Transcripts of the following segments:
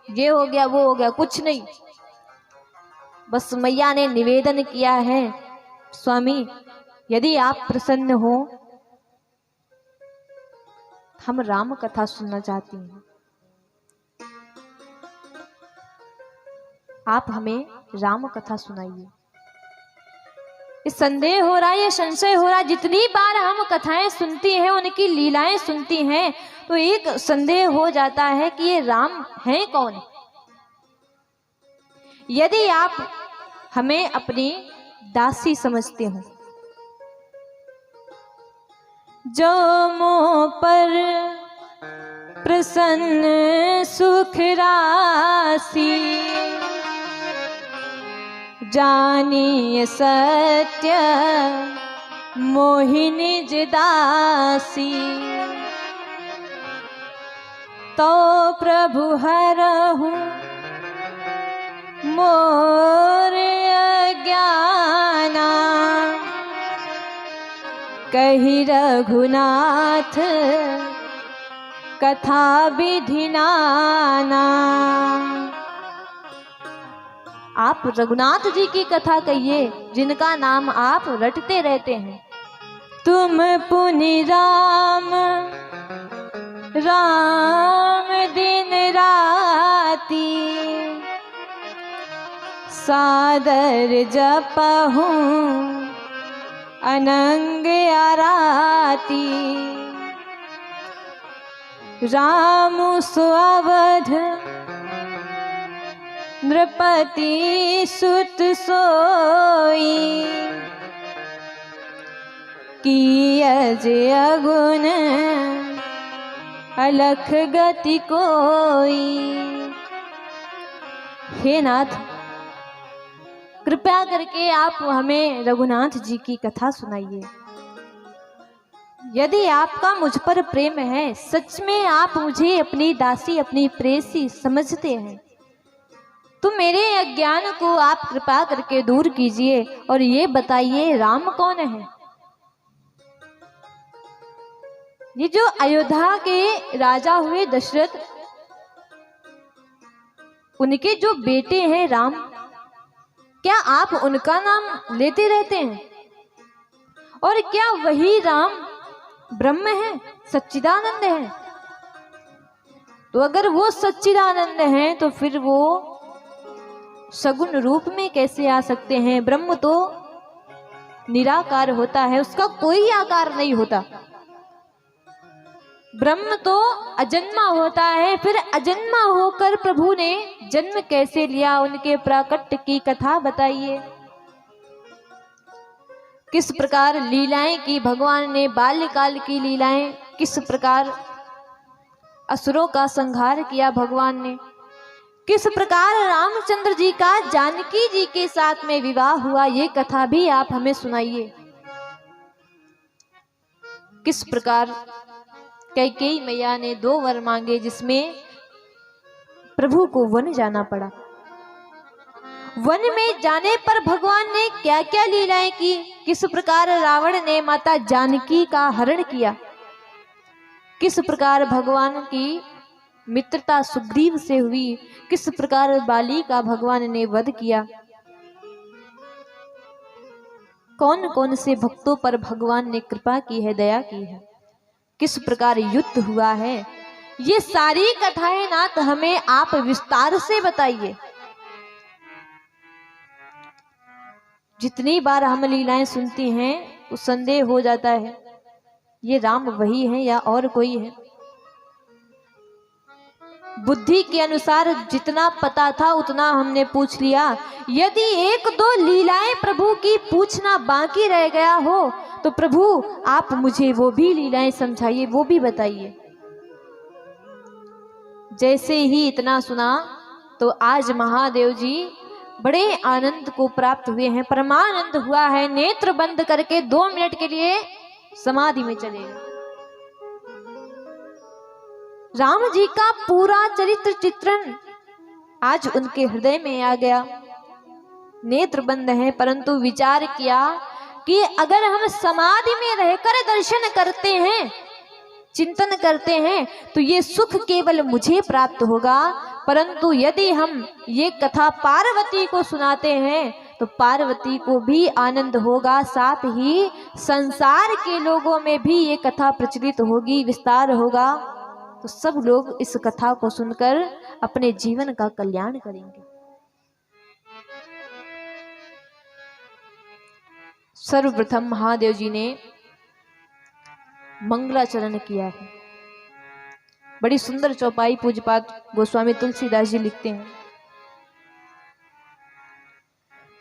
ये हो गया वो हो गया, कुछ नहीं। बस मैया ने निवेदन किया है, स्वामी यदि आप प्रसन्न हो, हम राम कथा सुनना चाहती हैं, आप हमें राम कथा सुनाइए। इस संदेह हो रहा है, ये संशय हो रहा है, जितनी बार हम कथाएं सुनती हैं, उनकी लीलाएं सुनती हैं, तो एक संदेह हो जाता है कि ये राम हैं कौन। यदि आप हमें अपनी दासी समझते हो, जो मोह पर प्रसन्न सुख राशि, जानिए सत्य मोहि निज दासी, तो प्रभु हरहु मोर अज्ञाना, कहि रघुनाथ कथा विधि नाना। आप रघुनाथ जी की कथा कहिए, जिनका नाम आप रटते रहते हैं। तुम पुनि राम राम दिन राती, सादर जपहूँ अनंग आराती, राम सुअवध नृपति सुत सोई, कीअज अगुन अलख गति कोई। हे नाथ, कृपया करके आप हमें रघुनाथ जी की कथा सुनाइए। यदि आपका मुझ पर प्रेम है, सच में आप मुझे अपनी दासी अपनी प्रेसी समझते हैं, तो मेरे अज्ञान को आप कृपा करके दूर कीजिए और ये बताइए राम कौन है। ये जो अयोध्या के राजा हुए दशरथ, उनके जो बेटे हैं राम, क्या आप उनका नाम लेते रहते हैं? और क्या वही राम ब्रह्म है, सच्चिदानंद है? तो अगर वो सच्चिदानंद हैं, तो फिर वो सगुण रूप में कैसे आ सकते हैं? ब्रह्म तो निराकार होता है, उसका कोई आकार नहीं होता। ब्रह्म तो अजन्मा होता है, फिर अजन्मा होकर प्रभु ने जन्म कैसे लिया? उनके प्राकट्य की कथा बताइए। किस प्रकार लीलाएं की भगवान ने, बाल्यकाल की लीलाएं, किस प्रकार असुरों का संहार किया भगवान ने, किस प्रकार रामचंद्र जी का जानकी जी के साथ में विवाह हुआ, ये कथा भी आप हमें सुनाइए। किस प्रकार कैकेयी मैया ने 2 वर मांगे, जिसमें प्रभु को वन जाना पड़ा। वन में जाने पर भगवान ने क्या क्या लीलाएं की, किस प्रकार रावण ने माता जानकी का हरण किया, किस प्रकार भगवान की मित्रता सुग्रीव से हुई, किस प्रकार बाली का भगवान ने वध किया, कौन कौन से भक्तों पर भगवान ने कृपा की है, दया की है, किस प्रकार युद्ध हुआ है, ये सारी कथाएं नाथ हमें आप विस्तार से बताइए। जितनी बार हम लीलाएं सुनती हैं, उस संदेह हो जाता है ये राम वही है या और कोई है। बुद्धि के अनुसार जितना पता था उतना हमने पूछ लिया। यदि 1-2 लीलाएं प्रभु की पूछना बाकी रह गया हो, तो प्रभु आप मुझे वो भी लीलाएं समझाइए, वो भी बताइए। जैसे ही इतना सुना तो आज महादेव जी बड़े आनंद को प्राप्त हुए हैं, परमानंद हुआ है। नेत्र बंद करके 2 मिनट के लिए समाधि में चले गए। राम जी का पूरा चरित्र चित्रण आज उनके हृदय में आ गया। नेत्र बंद है, परंतु विचार किया कि अगर हम समाधि में रहकर दर्शन करते हैं, चिंतन करते हैं, तो ये सुख केवल मुझे प्राप्त होगा, परंतु यदि हम ये कथा पार्वती को सुनाते हैं तो पार्वती को भी आनंद होगा, साथ ही संसार के लोगों में भी ये कथा प्रचलित होगी, विस्तार होगा, तो सब लोग इस कथा को सुनकर अपने जीवन का कल्याण करेंगे। सर्वप्रथम महादेव जी ने मंगलाचरण किया है। बड़ी सुंदर चौपाई पूज्यपाद गोस्वामी तुलसीदास जी लिखते हैं।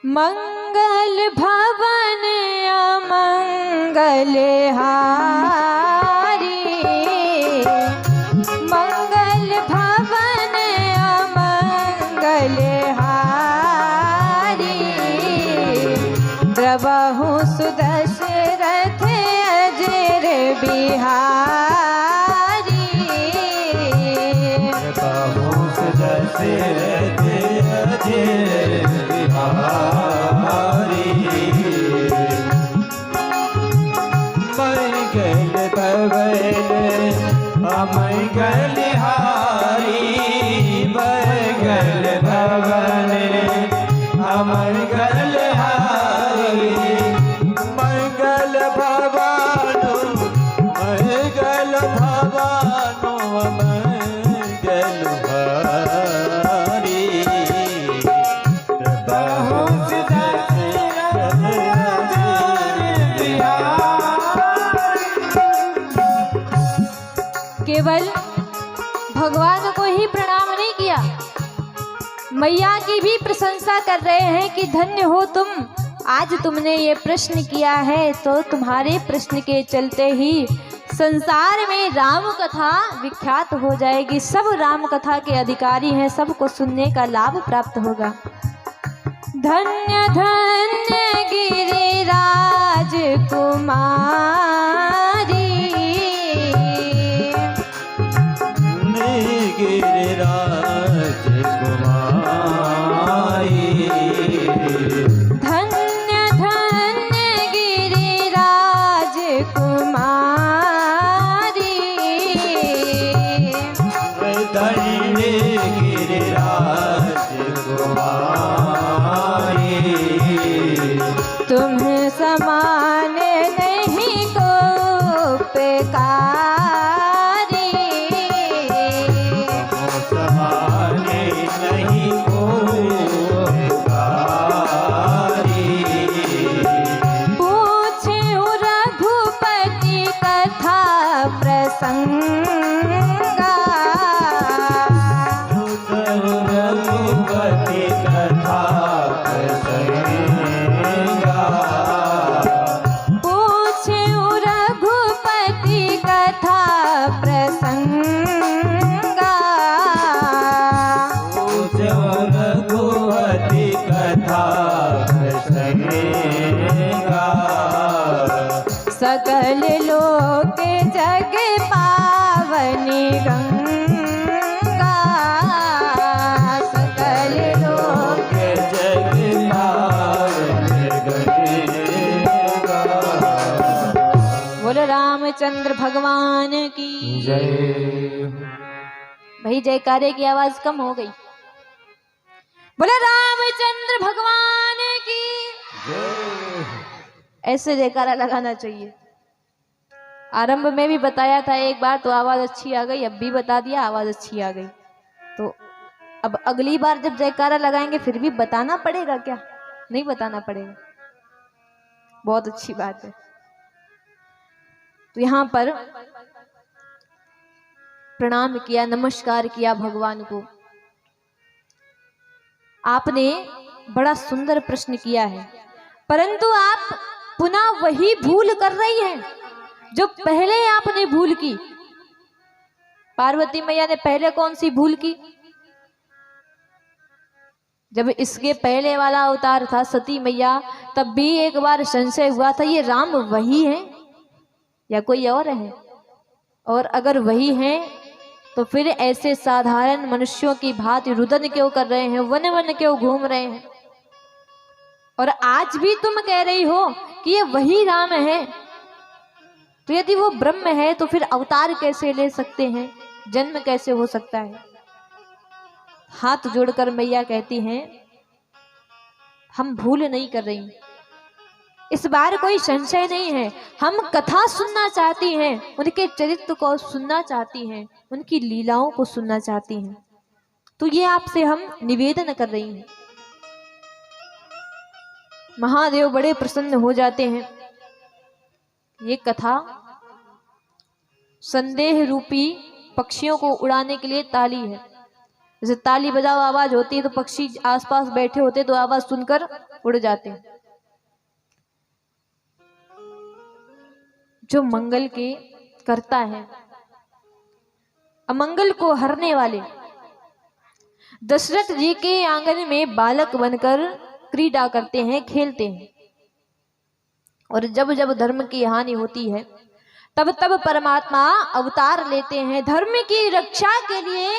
मंगल भवन अमंगल हारी, मंगल भवन अमंगल हारी, द्रवहु सुदशरथ अजर बिहारी, द्रवहु सुदशरथ अजर बिहारी, मंगल भवन अमंगल हारी, मंगल भवन अमंगल हारी, मंगल भवानो मंगल भवानो मंगल हारी, केवल भगवान को ही प्रणाम नहीं किया, मैया की भी प्रशंसा कर रहे हैं कि धन्य हो तुम, आज तुमने ये प्रश्न किया है तो तुम्हारे प्रश्न के चलते ही संसार में राम कथा विख्यात हो जाएगी, सब राम कथा के अधिकारी हैं, सबको सुनने का लाभ प्राप्त होगा। धन्य धन्य गिरिराज कुमारी, गिरिराज कुमारी, धन्य धन्य गिरिराज कुमारी, धन्य गिरिराज कुमारी, तुम समान नहीं को पेकारी, रघुपति कथा प्रसंगा, पूछो रघुपति कथा प्रसंगा, पूछो रघुपति कथा प्रसंगा, सकल लोक जग पावनी गंगा, सकल लोक जग पावनी गंगा। बोलो रामचंद्र भगवान की जय। भाई जयकारे की आवाज कम हो गई। बोलो रामचंद्र भगवान की जय। ऐसे जयकारा लगाना चाहिए। आरंभ में भी बताया था एक बार तो आवाज अच्छी आ गई, अब भी बता दिया आवाज अच्छी आ गई, तो अब अगली बार जब जयकारा लगाएंगे फिर भी बताना पड़ेगा क्या? नहीं बताना पड़ेगा। बहुत अच्छी बात है। तो यहाँ पर प्रणाम किया, नमस्कार किया भगवान को। आपने बड़ा सुंदर प्रश्न किया है, परंतु आप पुनः वही भूल कर रही हैं जो पहले आपने भूल की। पार्वती मैया ने पहले कौन सी भूल की? जब इसके पहले वाला अवतार था सती मैया, तब भी एक बार संशय हुआ था ये राम वही है या कोई और है, और अगर वही है तो फिर ऐसे साधारण मनुष्यों की भांति रुदन क्यों कर रहे हैं, वन वन क्यों घूम रहे हैं? और आज भी तुम कह रही हो कि ये वही राम है, तो यदि वो ब्रह्म है तो फिर अवतार कैसे ले सकते हैं, जन्म कैसे हो सकता है? हाथ जोड़कर मैया कहती हैं, हम भूल नहीं कर रही, इस बार कोई संशय नहीं है, हम कथा सुनना चाहती हैं, उनके चरित्र को सुनना चाहती हैं, उनकी लीलाओं को सुनना चाहती हैं, तो ये आपसे हम निवेदन कर रही हैं। महादेव बड़े प्रसन्न हो जाते हैं। ये कथा संदेह रूपी पक्षियों को उड़ाने के लिए ताली है। जैसे ताली बजाओ आवाज होती है तो पक्षी आसपास बैठे होते तो आवाज सुनकर उड़ जाते हैं। जो मंगल के करता है, अमंगल को हरने वाले, दशरथ जी के आंगन में बालक बनकर क्रीड़ा करते हैं, खेलते हैं, और जब जब धर्म की हानि होती है तब तब परमात्मा अवतार लेते हैं। धर्म की रक्षा के लिए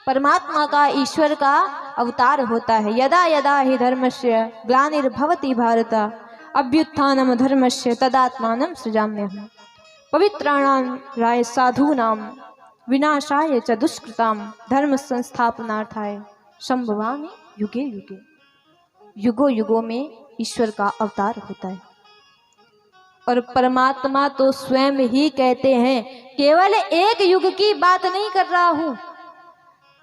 परमात्मा का, ईश्वर का अवतार होता है। यदा यदा हि धर्मस्य ग्लानिर्भवति भारत अभ्युत्थानम धर्मस्य तदात्मानं सृजाम्यहम्। पवित्राणां राय साधूनां विनाशाय च दुष्कृतां धर्म संस्थापनार्थाय संभवामि युगे युगे। युगों युगों में ईश्वर का अवतार होता है। और परमात्मा तो स्वयं ही कहते हैं, केवल एक युग की बात नहीं कर रहा हूं,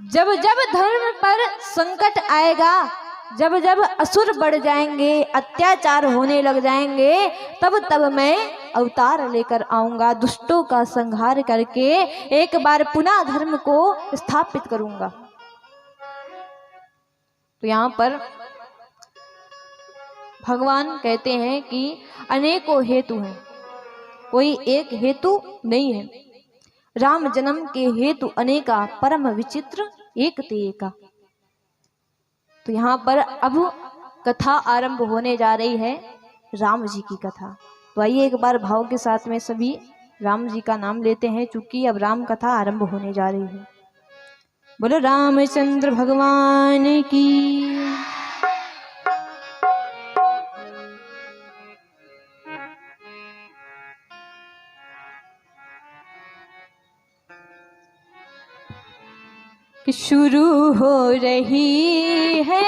जब जब धर्म पर संकट आएगा, जब जब असुर बढ़ जाएंगे, अत्याचार होने लग जाएंगे, तब तब मैं अवतार लेकर आऊंगा, दुष्टों का संहार करके एक बार पुनः धर्म को स्थापित करूंगा। तो यहाँ पर भगवान कहते हैं कि अनेकों हेतु हैं, कोई एक हेतु नहीं है। राम जन्म के हेतु अनेका, परम विचित्र एक ते एका। तो यहाँ पर अब कथा आरंभ होने जा रही है, राम जी की कथा। तो आइए एक बार भाव के साथ में सभी राम जी का नाम लेते हैं, चूंकि अब राम कथा आरंभ होने जा रही है। बोलो रामचंद्र भगवान की। कि शुरू हो रही है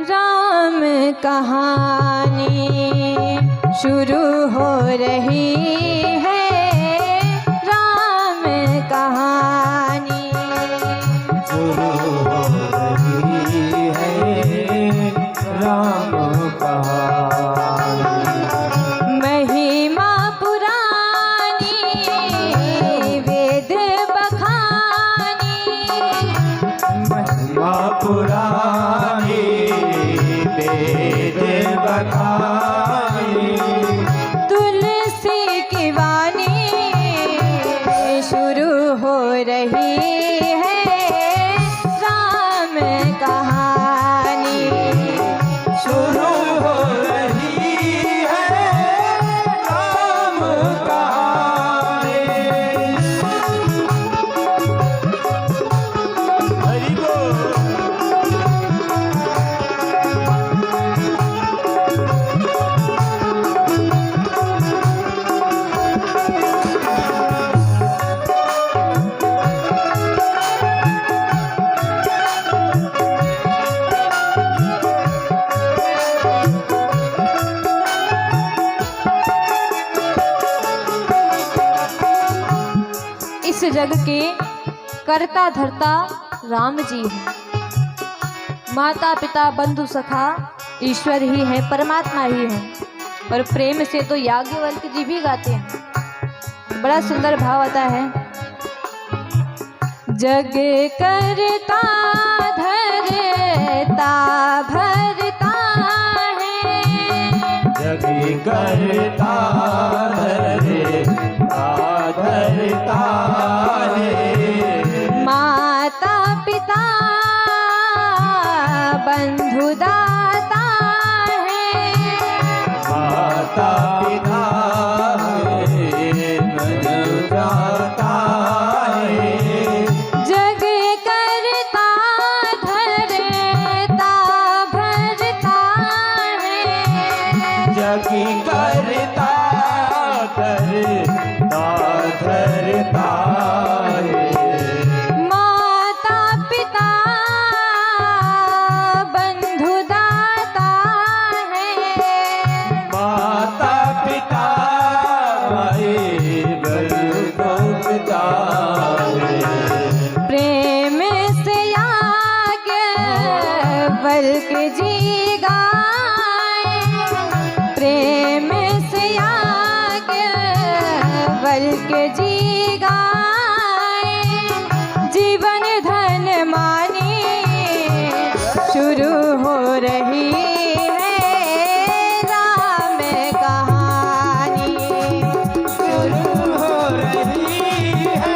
राम कहानी, शुरू हो रही है राम कहानी, शुरू हो रही है राम कहानी। महिमा पुरानी वेद बखानी, महिमा पुरानी वेद बखानी, तुलसी की वाणी शुरू हो रही है राम कहानी, शुरू हो रही है राम कहानी। हरि बोल। इस जग के कर्ता धर्ता राम जी हैं। माता पिता बंधु सखा ईश्वर ही है, परमात्मा ही है। और प्रेम से तो याज्ञवल्क्य जी भी गाते हैं, बड़ा सुंदर भाव आता है। जग करता धरता भरता है, जग करता धरता है, माता पिता बंधु दाता है, माता पिता है बंधु दाता है, जग करता धरता बल के जी गाए प्रेम से आगे बल के जी गाए जीवन धन मानी शुरू हो रही है राम कहानी शुरू हो रही है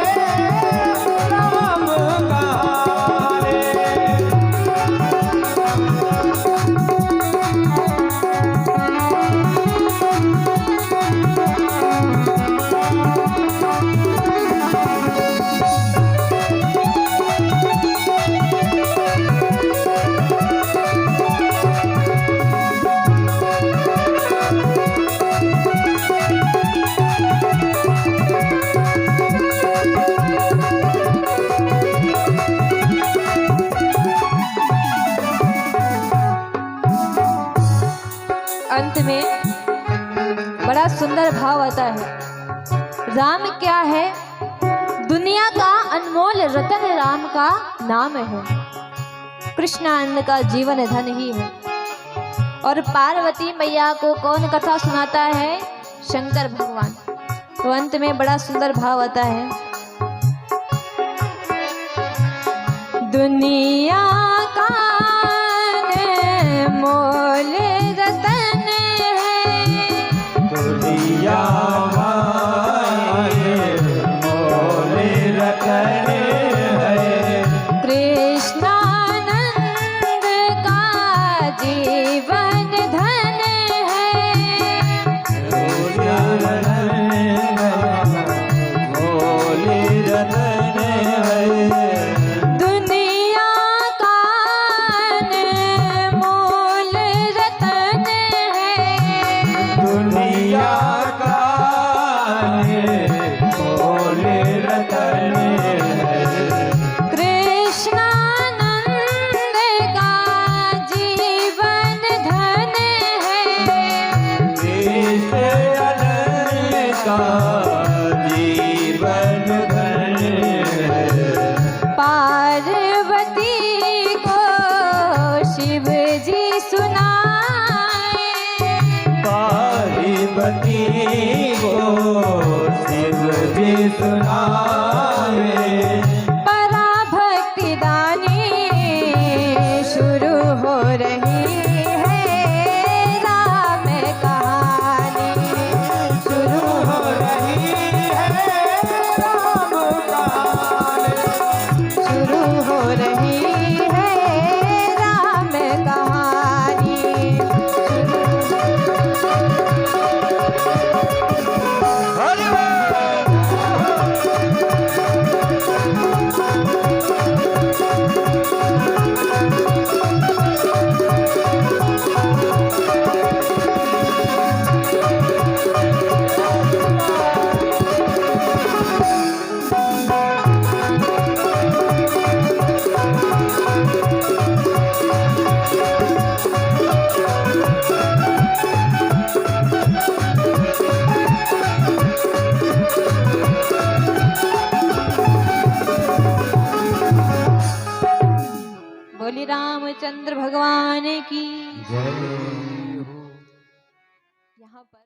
राम कहानी। अंत में बड़ा सुंदर भाव आता है। राम क्या है? दुनिया का अनमोल रतन राम का नाम है। कृष्णानंद का जीवन धन ही है। और पार्वती मैया को कौन कथा सुनाता है? शंकर भगवान। तो अंत में बड़ा सुंदर भाव आता है। दुनिया का मोल रतन है दुनिया माये मोले रतन है कृष्णानंद का जीवन धन है मोले रतन है दुनिया का मोल रतन है दुनिया का मोले रतन है कृष्णानंद का जीवन धन है का जीवन धन है पार्वती को शिव जी सुनाए पार्वती को शिव जी सुनावे पराभक्ति दानी शुरू हो रही है राम कहानी शुरू हो रही है राम कहानी शुरू हो रही है राम कहानी हरि बोली रामचंद्र भगवान की जय। यहाँ पर